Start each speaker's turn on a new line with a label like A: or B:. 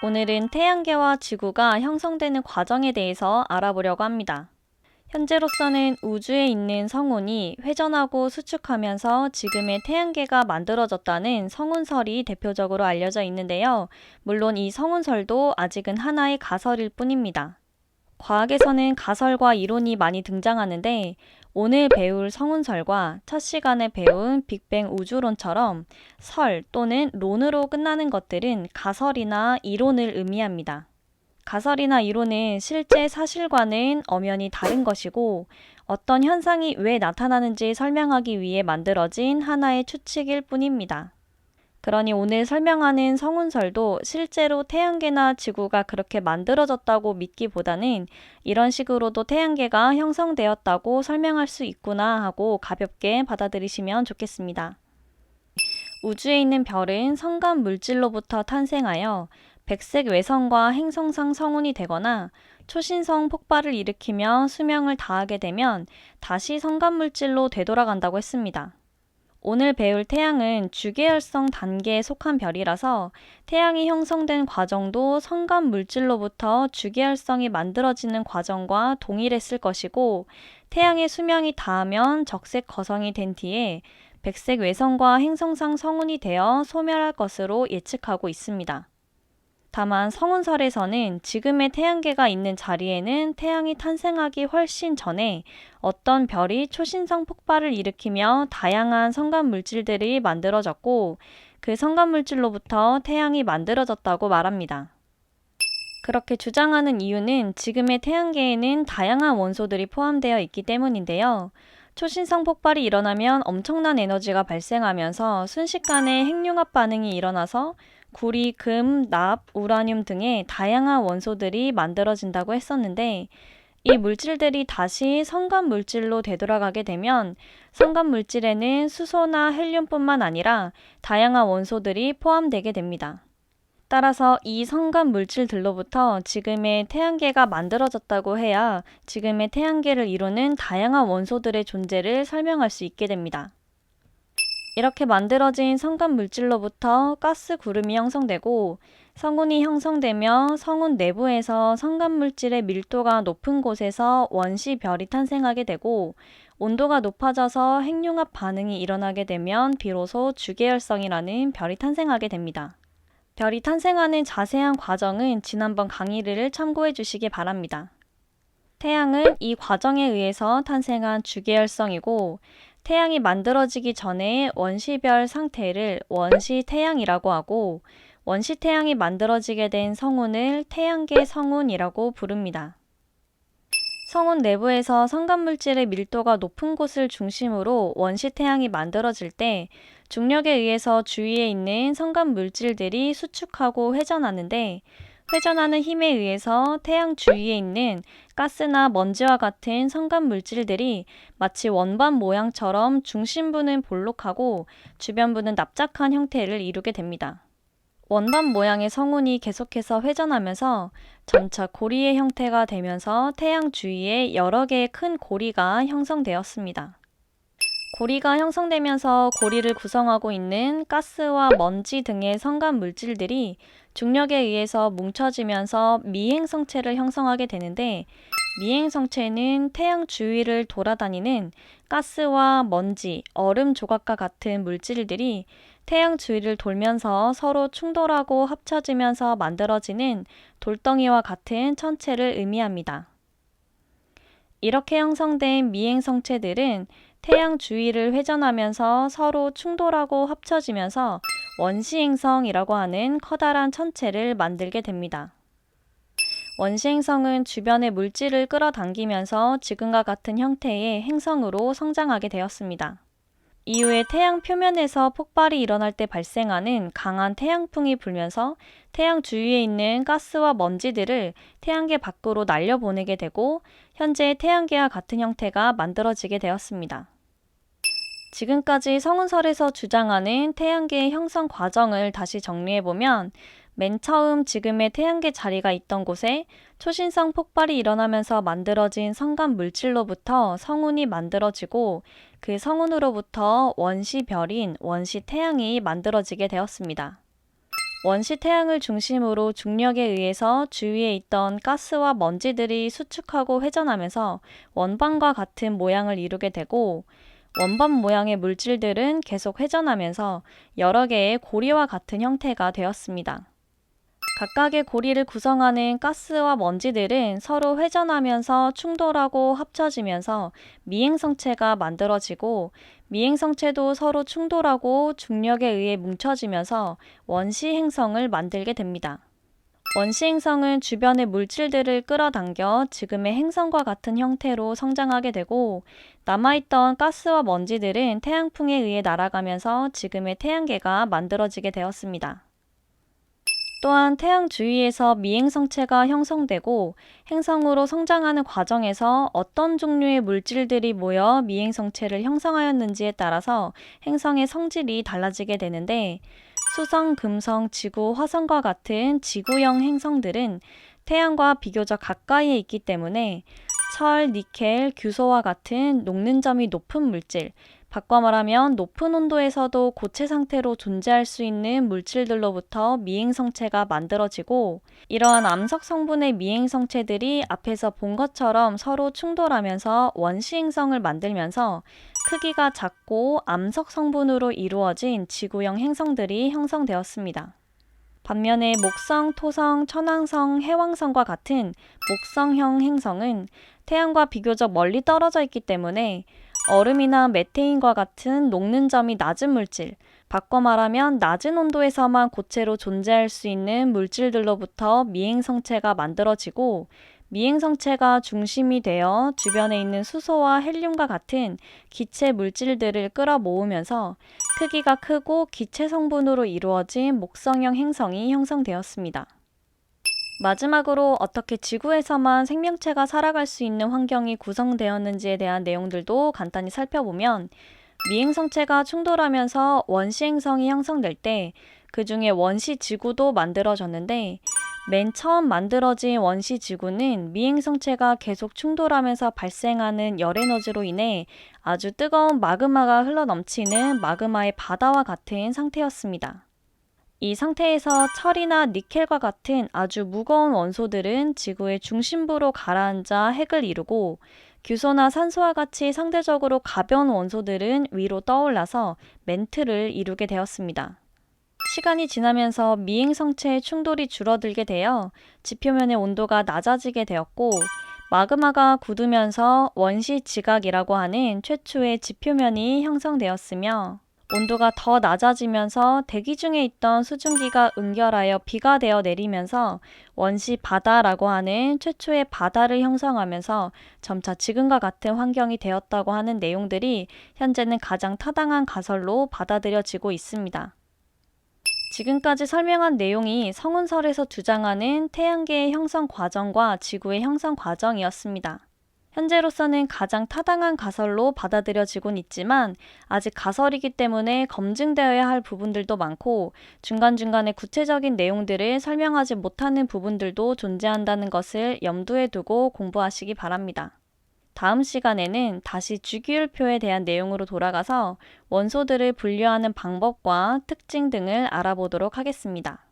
A: 오늘은 태양계와 지구가 형성되는 과정에 대해서 알아보려고 합니다. 현재로서는 우주에 있는 성운이 회전하고 수축하면서 지금의 태양계가 만들어졌다는 성운설이 대표적으로 알려져 있는데요. 물론 이 성운설도 아직은 하나의 가설일 뿐입니다. 과학에서는 가설과 이론이 많이 등장하는데 오늘 배울 성운설과 첫 시간에 배운 빅뱅 우주론처럼 설 또는 론으로 끝나는 것들은 가설이나 이론을 의미합니다. 가설이나 이론은 실제 사실과는 엄연히 다른 것이고 어떤 현상이 왜 나타나는지 설명하기 위해 만들어진 하나의 추측일 뿐입니다. 그러니 오늘 설명하는 성운설도 실제로 태양계나 지구가 그렇게 만들어졌다고 믿기보다는 이런 식으로도 태양계가 형성되었다고 설명할 수 있구나 하고 가볍게 받아들이시면 좋겠습니다. 우주에 있는 별은 성간 물질로부터 탄생하여 백색 외성과 행성상 성운이 되거나 초신성 폭발을 일으키며 수명을 다하게 되면 다시 성간 물질로 되돌아간다고 했습니다. 오늘 배울 태양은 주계열성 단계에 속한 별이라서 태양이 형성된 과정도 성간 물질로부터 주계열성이 만들어지는 과정과 동일했을 것이고 태양의 수명이 닿으면 적색 거성이 된 뒤에 백색 외성과 행성상 성운이 되어 소멸할 것으로 예측하고 있습니다. 다만 성운설에서는 지금의 태양계가 있는 자리에는 태양이 탄생하기 훨씬 전에 어떤 별이 초신성 폭발을 일으키며 다양한 성간 물질들이 만들어졌고 그 성간 물질로부터 태양이 만들어졌다고 말합니다. 그렇게 주장하는 이유는 지금의 태양계에는 다양한 원소들이 포함되어 있기 때문인데요. 초신성 폭발이 일어나면 엄청난 에너지가 발생하면서 순식간에 핵융합 반응이 일어나서 구리, 금, 납, 우라늄 등의 다양한 원소들이 만들어진다고 했었는데 이 물질들이 다시 성간 물질로 되돌아가게 되면 성간 물질에는 수소나 헬륨뿐만 아니라 다양한 원소들이 포함되게 됩니다. 따라서 이 성간 물질들로부터 지금의 태양계가 만들어졌다고 해야 지금의 태양계를 이루는 다양한 원소들의 존재를 설명할 수 있게 됩니다. 이렇게 만들어진 성간 물질로부터 가스 구름이 형성되고 성운이 형성되며 성운 내부에서 성간 물질의 밀도가 높은 곳에서 원시별이 탄생하게 되고 온도가 높아져서 핵융합 반응이 일어나게 되면 비로소 주계열성이라는 별이 탄생하게 됩니다. 별이 탄생하는 자세한 과정은 지난번 강의를 참고해 주시기 바랍니다. 태양은 이 과정에 의해서 탄생한 주계열성이고 태양이 만들어지기 전에 원시별 상태를 원시태양이라고 하고 원시태양이 만들어지게 된 성운을 태양계 성운이라고 부릅니다. 성운 내부에서 성간물질의 밀도가 높은 곳을 중심으로 원시태양이 만들어질 때 중력에 의해서 주위에 있는 성간물질들이 수축하고 회전하는데 회전하는 힘에 의해서 태양 주위에 있는 가스나 먼지와 같은 성간 물질들이 마치 원반 모양처럼 중심부는 볼록하고 주변부는 납작한 형태를 이루게 됩니다. 원반 모양의 성운이 계속해서 회전하면서 점차 고리의 형태가 되면서 태양 주위에 여러 개의 큰 고리가 형성되었습니다. 고리가 형성되면서 고리를 구성하고 있는 가스와 먼지 등의 성간 물질들이 중력에 의해서 뭉쳐지면서 미행성체를 형성하게 되는데 미행성체는 태양 주위를 돌아다니는 가스와 먼지, 얼음 조각과 같은 물질들이 태양 주위를 돌면서 서로 충돌하고 합쳐지면서 만들어지는 돌덩이와 같은 천체를 의미합니다. 이렇게 형성된 미행성체들은 태양 주위를 회전하면서 서로 충돌하고 합쳐지면서 원시행성이라고 하는 커다란 천체를 만들게 됩니다. 원시행성은 주변의 물질을 끌어당기면서 지금과 같은 형태의 행성으로 성장하게 되었습니다. 이후에 태양 표면에서 폭발이 일어날 때 발생하는 강한 태양풍이 불면서 태양 주위에 있는 가스와 먼지들을 태양계 밖으로 날려보내게 되고 현재 태양계와 같은 형태가 만들어지게 되었습니다. 지금까지 성운설에서 주장하는 태양계의 형성 과정을 다시 정리해보면 맨 처음 지금의 태양계 자리가 있던 곳에 초신성 폭발이 일어나면서 만들어진 성간 물질로부터 성운이 만들어지고 그 성운으로부터 원시별인 원시태양이 만들어지게 되었습니다. 원시 태양을 중심으로 중력에 의해서 주위에 있던 가스와 먼지들이 수축하고 회전하면서 원반과 같은 모양을 이루게 되고, 원반 모양의 물질들은 계속 회전하면서 여러 개의 고리와 같은 형태가 되었습니다. 각각의 고리를 구성하는 가스와 먼지들은 서로 회전하면서 충돌하고 합쳐지면서 미행성체가 만들어지고, 미행성체도 서로 충돌하고 중력에 의해 뭉쳐지면서 원시행성을 만들게 됩니다. 원시행성은 주변의 물질들을 끌어당겨 지금의 행성과 같은 형태로 성장하게 되고, 남아있던 가스와 먼지들은 태양풍에 의해 날아가면서 지금의 태양계가 만들어지게 되었습니다. 또한 태양 주위에서 미행성체가 형성되고 행성으로 성장하는 과정에서 어떤 종류의 물질들이 모여 미행성체를 형성하였는지에 따라서 행성의 성질이 달라지게 되는데, 수성, 금성, 지구, 화성과 같은 지구형 행성들은 태양과 비교적 가까이에 있기 때문에 철, 니켈, 규소와 같은 녹는 점이 높은 물질, 바꿔 말하면 높은 온도에서도 고체 상태로 존재할 수 있는 물질들로부터 미행성체가 만들어지고, 이러한 암석 성분의 미행성체들이 앞에서 본 것처럼 서로 충돌하면서 원시행성을 만들면서 크기가 작고 암석 성분으로 이루어진 지구형 행성들이 형성되었습니다. 반면에 목성, 토성, 천왕성, 해왕성과 같은 목성형 행성은 태양과 비교적 멀리 떨어져 있기 때문에 얼음이나 메테인과 같은 녹는 점이 낮은 물질, 바꿔 말하면 낮은 온도에서만 고체로 존재할 수 있는 물질들로부터 미행성체가 만들어지고, 미행성체가 중심이 되어 주변에 있는 수소와 헬륨과 같은 기체 물질들을 끌어모으면서 크기가 크고 기체 성분으로 이루어진 목성형 행성이 형성되었습니다. 마지막으로 어떻게 지구에서만 생명체가 살아갈 수 있는 환경이 구성되었는지에 대한 내용들도 간단히 살펴보면, 미행성체가 충돌하면서 원시행성이 형성될 때 그 중에 원시지구도 만들어졌는데, 맨 처음 만들어진 원시지구는 미행성체가 계속 충돌하면서 발생하는 열에너지로 인해 아주 뜨거운 마그마가 흘러넘치는 마그마의 바다와 같은 상태였습니다. 이 상태에서 철이나 니켈과 같은 아주 무거운 원소들은 지구의 중심부로 가라앉아 핵을 이루고, 규소나 산소와 같이 상대적으로 가벼운 원소들은 위로 떠올라서 멘트를 이루게 되었습니다. 시간이 지나면서 미행성체의 충돌이 줄어들게 되어 지표면의 온도가 낮아지게 되었고, 마그마가 굳으면서 원시지각이라고 하는 최초의 지표면이 형성되었으며, 온도가 더 낮아지면서 대기 중에 있던 수증기가 응결하여 비가 되어 내리면서 원시 바다라고 하는 최초의 바다를 형성하면서 점차 지금과 같은 환경이 되었다고 하는 내용들이 현재는 가장 타당한 가설로 받아들여지고 있습니다. 지금까지 설명한 내용이 성운설에서 주장하는 태양계의 형성 과정과 지구의 형성 과정이었습니다. 현재로서는 가장 타당한 가설로 받아들여지곤 있지만, 아직 가설이기 때문에 검증되어야 할 부분들도 많고 중간중간에 구체적인 내용들을 설명하지 못하는 부분들도 존재한다는 것을 염두에 두고 공부하시기 바랍니다. 다음 시간에는 다시 주기율표에 대한 내용으로 돌아가서 원소들을 분류하는 방법과 특징 등을 알아보도록 하겠습니다.